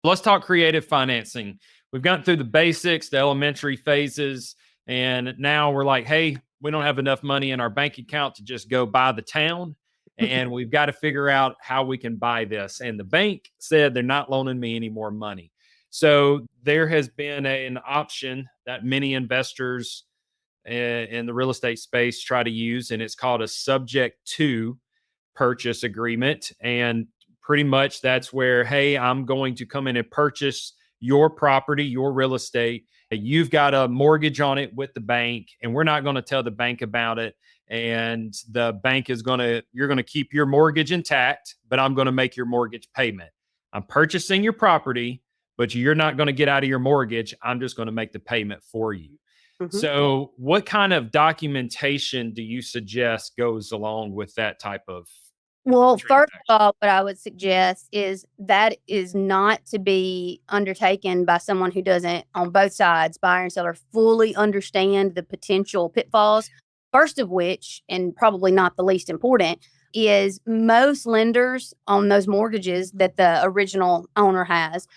Let's talk creative financing. We've gotten through the basics, the elementary phases, and now we're like, hey, we don't have enough money in our bank account to just go buy the town. And we've got to figure out how we can buy this. And the bank said they're not loaning me any more money. So there has been an option that many investors in the real estate space try to use, and it's called a subject to purchase agreement. And pretty much that's where, hey, I'm going to come in and purchase your property, your real estate. You've got a mortgage on it with the bank, and we're not going to tell the bank about it. And the bank is you're going to keep your mortgage intact, but I'm going to make your mortgage payment. I'm purchasing your property, but you're not going to get out of your mortgage. I'm just going to make the payment for you. Mhm. So, what kind of documentation do you suggest goes along with that type of Well, first transaction? of all, what I would suggest is that is not to be undertaken by someone who doesn't, on both sides, buyer and seller, fully understand the potential pitfalls. First of which, and probably not the least important, is most lenders on those mortgages that the original owner has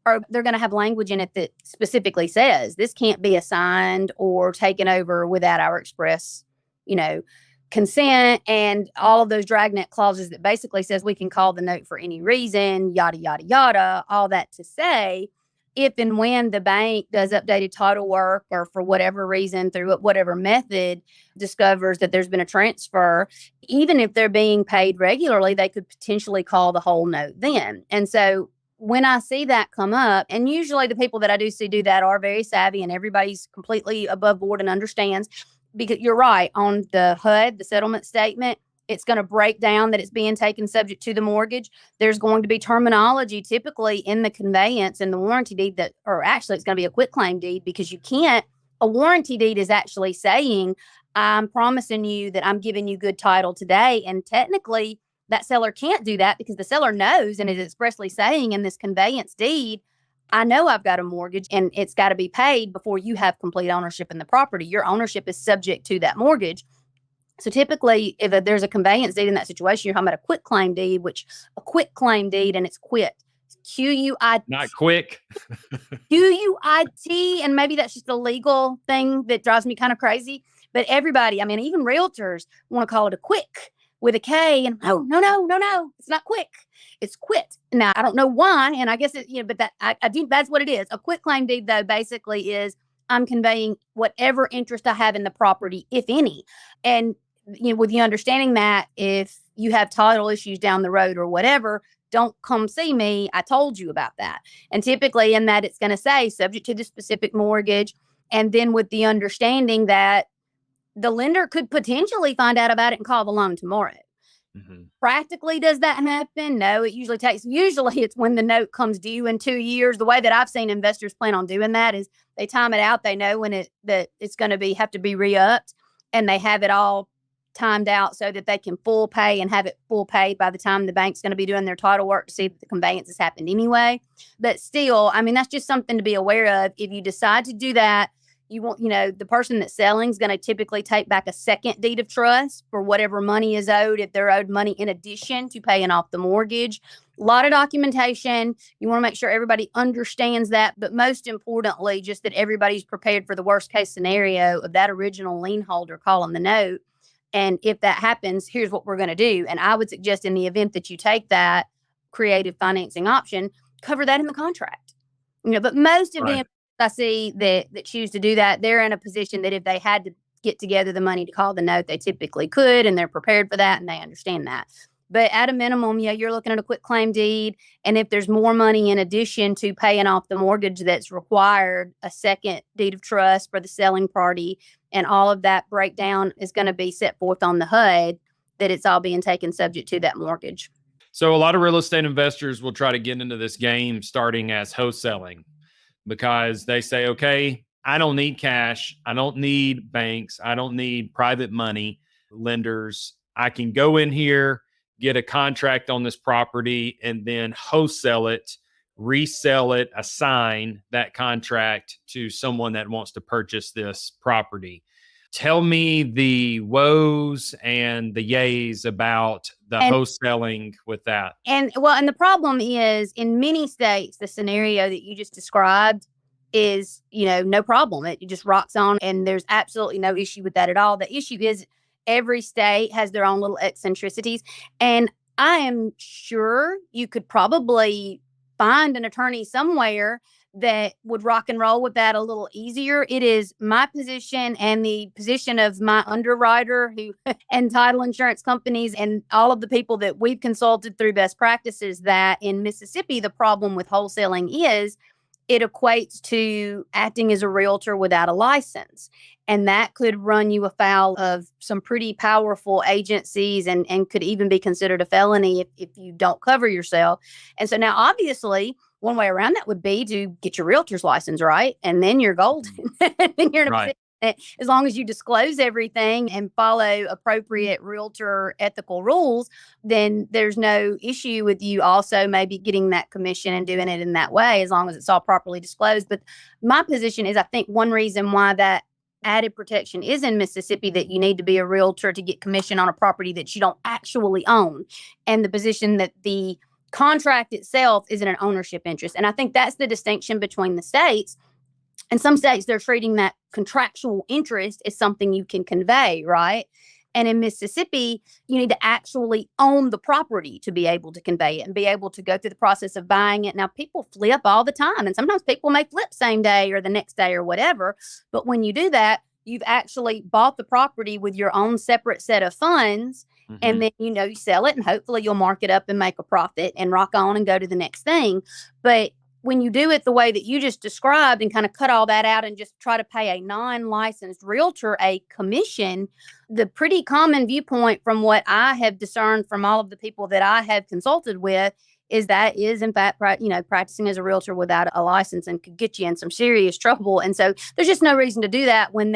are they're going to have language in it that specifically says this can't be assigned or taken over without our express, you know, consent, and all of those dragnet clauses that basically says we can call the note for any reason, yada, yada, yada. All that to say, if and when the bank does updated title work or for whatever reason, through whatever method, discovers that there's been a transfer, even if they're being paid regularly, they could potentially call the whole note then. And so when I see that come up, and usually the people that I do see do that are very savvy and everybody's completely above board and understands, because you're right, on the HUD, the settlement statement, it's going to break down that it's being taken subject to the mortgage. There's going to be terminology typically in the conveyance and the warranty deed that, or actually it's going to be a quitclaim deed, because you can't, a warranty deed is actually saying, I'm promising you that I'm giving you good title today. And technically that seller can't do that because the seller knows and is expressly saying in this conveyance deed, I know I've got a mortgage and it's got to be paid before you have complete ownership in the property. Your ownership is subject to that mortgage. So typically, if there's a conveyance deed in that situation, you're talking about a quit claim deed, which a quit claim deed, and it's quit. Q-U-I-T, Not quick. Q-U-I-T, and maybe that's just a legal thing that drives me kind of crazy. But everybody, I mean, even realtors want to call it a quick with a K, and no, it's not quick. It's quit. Now, I don't know why, and I guess but that I think that's what it is. A quit claim deed, though, basically is I'm conveying whatever interest I have in the property, if any. And with the understanding that if you have title issues down the road or whatever, don't come see me. I told you about that. And typically in that, it's going to say subject to the specific mortgage. And then with the understanding that the lender could potentially find out about it and call the loan tomorrow. Mm-hmm. Practically, does that happen? No, usually it's when the note comes due in 2 years. The way that I've seen investors plan on doing that is they time it out. They know when that it's going to have to be re-upped, and they have it all timed out so that they can full pay and have it full paid by the time the bank's going to be doing their title work to see if the conveyance has happened anyway. But still, I mean, that's just something to be aware of. If you decide to do that, the person that's selling is going to typically take back a second deed of trust for whatever money is owed, if they're owed money in addition to paying off the mortgage. A lot of documentation. You want to make sure everybody understands that, but most importantly, just that everybody's prepared for the worst case scenario of that original lien holder calling the note. And if that happens, here's what we're going to do. And I would suggest, in the event that you take that creative financing option, cover that in the contract. But most of Right. them I see that choose to do that, they're in a position that if they had to get together the money to call the note, they typically could, and they're prepared for that and they understand that. But at a minimum, you're looking at a quit claim deed. And if there's more money in addition to paying off the mortgage that's required, a second deed of trust for the selling party, and all of that breakdown is going to be set forth on the HUD, that it's all being taken subject to that mortgage. So a lot of real estate investors will try to get into this game starting as wholesaling because they say, okay, I don't need cash. I don't need banks. I don't need private money lenders. I can go in here, get a contract on this property, and then wholesale it, resell it, assign that contract to someone that wants to purchase this property. Tell me the woes and the yays about the And wholesaling with that. and the problem is in many states, the scenario that you just described is, no problem. It just rocks on, and there's absolutely no issue with that at all. The issue is every state has their own little eccentricities, and I am sure you could probably find an attorney somewhere that would rock and roll with that a little easier. It is my position and the position of my underwriter who and title insurance companies and all of the people that we've consulted through best practices that in Mississippi, the problem with wholesaling is it equates to acting as a realtor without a license. And that could run you afoul of some pretty powerful agencies and could even be considered a felony if you don't cover yourself. And so now, obviously, one way around that would be to get your realtor's license, right? And then you're golden. Then you're in a Right. position, as long as you disclose everything and follow appropriate realtor ethical rules, then there's no issue with you also maybe getting that commission and doing it in that way, as long as it's all properly disclosed. But my position is, I think one reason why that added protection is in Mississippi that you need to be a realtor to get commission on a property that you don't actually own, and the position that the contract itself isn't an ownership interest. And I think that's the distinction between the states. In some states, they're treating that contractual interest as something you can convey, right? And in Mississippi, you need to actually own the property to be able to convey it and be able to go through the process of buying it. Now, people flip all the time, and sometimes people may flip same day or the next day or whatever. But when you do that, you've actually bought the property with your own separate set of funds. And then, you sell it and hopefully you'll mark it up and make a profit and rock on and go to the next thing. But when you do it the way that you just described and kind of cut all that out and just try to pay a non-licensed realtor a commission, the pretty common viewpoint from what I have discerned from all of the people that I have consulted with is that is in fact, practicing as a realtor without a license and could get you in some serious trouble. And so there's just no reason to do that when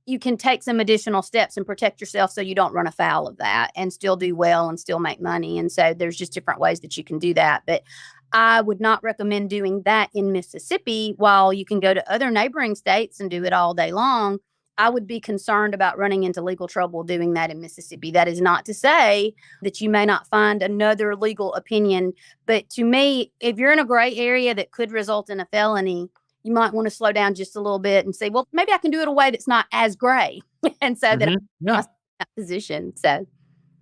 you can take some additional steps and protect yourself so you don't run afoul of that and still do well and still make money. And so there's just different ways that you can do that. But I would not recommend doing that in Mississippi. While you can go to other neighboring states and do it all day long, I would be concerned about running into legal trouble doing that in Mississippi. That is not to say that you may not find another legal opinion. But to me, if you're in a gray area that could result in a felony, you might want to slow down just a little bit and say, well, maybe I can do it a way that's not as gray. And so that I'm Yeah. in that position. So,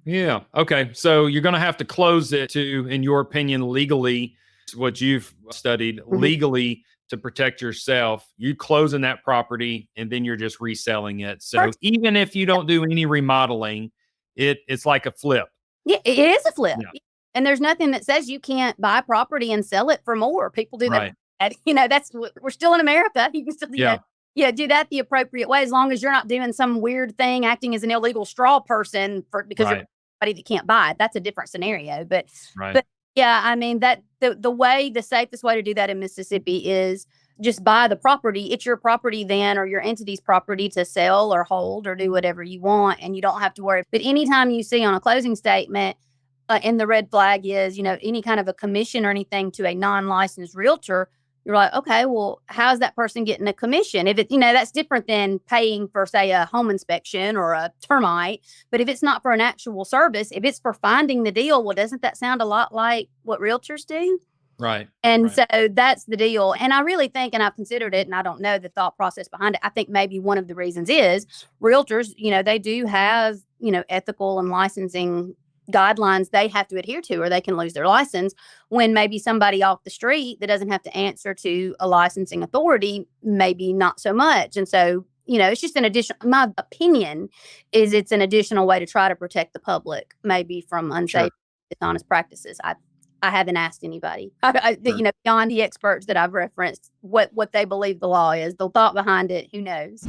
Yeah. Okay. So you're going to have to close it to, in your opinion, legally, what you've studied legally to protect yourself. You closing that property and then you're just reselling it. So even if you don't do any remodeling, it's like a flip. yeah, it is a flip. Yeah. And there's nothing that says you can't buy property and sell it for more. People do that. Right. We're still in America. You can still do Yeah. that. Do that the appropriate way, as long as you're not doing some weird thing, acting as an illegal straw person because you're somebody that can't buy it. That's a different scenario. But yeah, I mean that the safest way to do that in Mississippi is just buy the property. It's your property then, or your entity's property to sell or hold or do whatever you want, and you don't have to worry. But anytime you see on a closing statement, and the red flag is, any kind of a commission or anything to a non-licensed realtor, you're like, okay, well, how's that person getting a commission? If it, that's different than paying for, say, a home inspection or a termite. But if it's not for an actual service, if it's for finding the deal, well, doesn't that sound a lot like what realtors do? Right. And so that's the deal. And I really think, and I've considered it, and I don't know the thought process behind it. I think maybe one of the reasons is realtors, they do have, ethical and licensing guidelines they have to adhere to, or they can lose their license, when maybe somebody off the street that doesn't have to answer to a licensing authority, maybe not so much. And so, it's just an additional, my opinion is it's an additional way to try to protect the public, maybe from unsafe, dishonest practices. I haven't asked anybody, beyond the experts that I've referenced, what they believe the law is, the thought behind it, who knows?